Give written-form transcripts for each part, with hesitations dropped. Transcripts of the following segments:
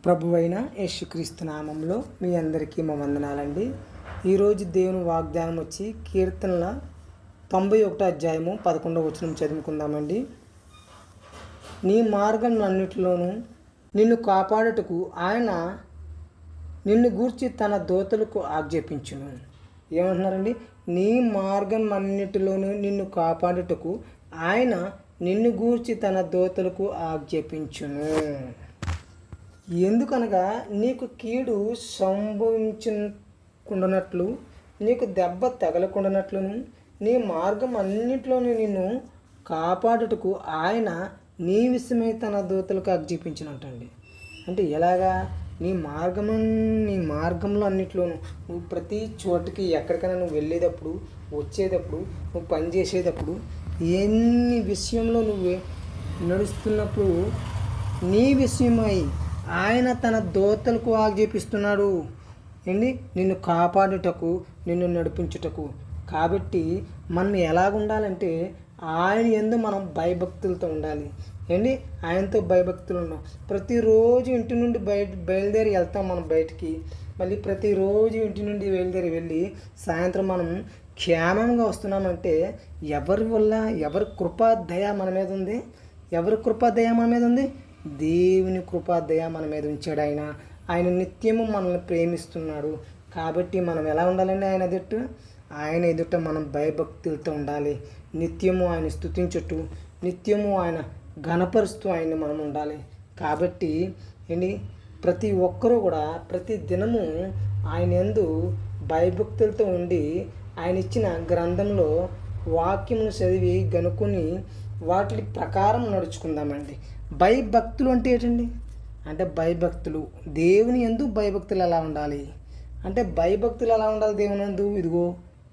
ప్రభువైన యేసుక్రీస్తు నామంలో మీ అందరికీ మా వందనాలండి. ఈరోజు దేవుని వాగ్దానం వచ్చి కీర్తనల 91 అధ్యాయము 11వ వచనం చదువుకుందామండి. నీ మార్గములన్నిటిలోనూ నిన్ను కాపాడుటకు ఆయన నిన్ను గూర్చి తన దూతలకు ఆజ్ఞాపించును. ఏమంటున్నారండి? నీ మార్గం అన్నిటిలోనూ నిన్ను కాపాడుటకు ఆయన నిన్ను గూర్చి తన దూతలకు ఆజ్ఞాపించును. ఎందుకనగా నీకు కీడు సంభవించకుండానట్లు, నీకు దెబ్బ తగలకుండానట్లును, నీ మార్గం అన్నింటిలోనూ నిన్ను కాపాడుటకు ఆయన నీ విషయమై తన దూతలకు ఆజ్ఞాపించినట్టండి. అంటే ఎలాగా? నీ మార్గంలో అన్నింటిలోనూ నువ్వు ప్రతి చోటుకి ఎక్కడికైనా నువ్వు వెళ్ళేటప్పుడు, వచ్చేటప్పుడు, నువ్వు పని చేసేటప్పుడు, ఎన్ని విషయంలో నువ్వు నడుస్తున్నప్పుడు నీ విషయమై ఆయన తన దూతలకు ఆజ్ఞాపిస్తున్నాడు ఏంటి? నిన్ను కాపాడుటకు, నిన్ను నడిపించుటకు. కాబట్టి మనం ఎలాగ ఉండాలంటే ఆయన యందు మనం భయభక్తులతో ఉండాలి ఏంటి? ఆయనతో భయభక్తులు ఉన్నాం. ప్రతిరోజు ఇంటి నుండి బయలుదేరి వెళ్తాం మనం బయటికి. మళ్ళీ ప్రతిరోజు ఇంటి నుండి వెళ్ళి సాయంత్రం మనం క్షేమంగా వస్తున్నామంటే ఎవరి వల్ల, ఎవరి కృపా దయ మన మీద ఉంది? ఎవరి కృపా దయ మన మీద ఉంది? దేవుని కృపా దయ మన మీద ఉంచాడు. ఆయన నిత్యము మనల్ని ప్రేమిస్తున్నాడు. కాబట్టి మనం ఎలా ఉండాలండి? ఆయన ఎదుట మనం భయభక్తులతో ఉండాలి. నిత్యము ఆయన స్తుతించుతూ, నిత్యము ఆయన ఘనపరుస్తూ ఆయన్ని మనం ఉండాలి. కాబట్టి ఏంటి? ప్రతి ఒక్కరూ కూడా ప్రతి దినము ఆయన యందు భయభక్తులతో ఉండి ఆయన ఇచ్చిన గ్రంథంలో వాక్యమును చదివి గనుకొని వాటి ప్రకారం నడుచుకుందామండి. భయభక్తులు అంటే ఏంటండి? అంటే భయభక్తులు దేవుని యందు భయభక్తులు ఎలా ఉండాలి అంటే, భయభక్తులు ఎలా ఉండాలి దేవుని యందు? ఇదిగో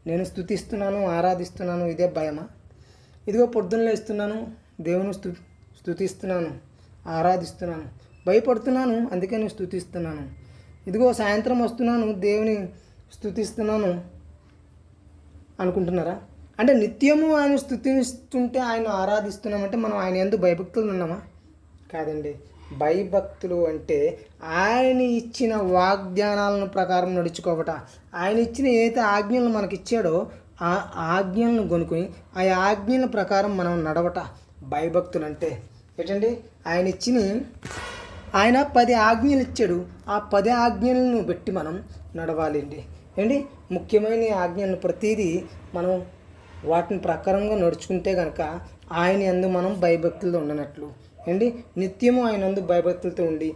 నేను స్తుతిస్తున్నాను, ఆరాధిస్తున్నాను, ఇదే భయమా? ఇదిగో పొద్దున్న లేస్తున్నాను, దేవుని స్తుతిస్తున్నాను, ఆరాధిస్తున్నాను, భయపడుతున్నాను, అందుకే నేను స్తుతిస్తున్నాను. ఇదిగో సాయంత్రం వస్తున్నాను, దేవుని స్తుతిస్తున్నాను అనుకుంటున్నారా? అంటే నిత్యము ఆయన స్తుతిస్తుంటే, ఆయన ఆరాధిస్తున్నామంటే మనం ఆయన యందు భయభక్తులు ఉన్నామా? కాదండి. భయభక్తులు అంటే ఆయన ఇచ్చిన వాగ్దానాలను ప్రకారం నడుచుకోవట. ఆయన ఇచ్చిన ఏదైతే ఆజ్ఞలను మనకి ఇచ్చాడో ఆ ఆజ్ఞలను కొనుక్కొని ఆ ఆజ్ఞల ప్రకారం మనం నడవట భయభక్తులు అంటే ఏంటండి? ఆయన 10 ఆజ్ఞలు ఇచ్చాడు. ఆ 10 ఆజ్ఞలను బట్టి మనం నడవాలండి ఏంటి? ముఖ్యమైన ఆజ్ఞలను ప్రతిదీ మనం వాటిని ప్రకారంగా నడుచుకుంటే కనుక ఆయన యందు మనం భయభక్తులతో ఉండనట్లు ఏంటి? నిత్యము ఆయన యందు భయభక్తులతో ఉండి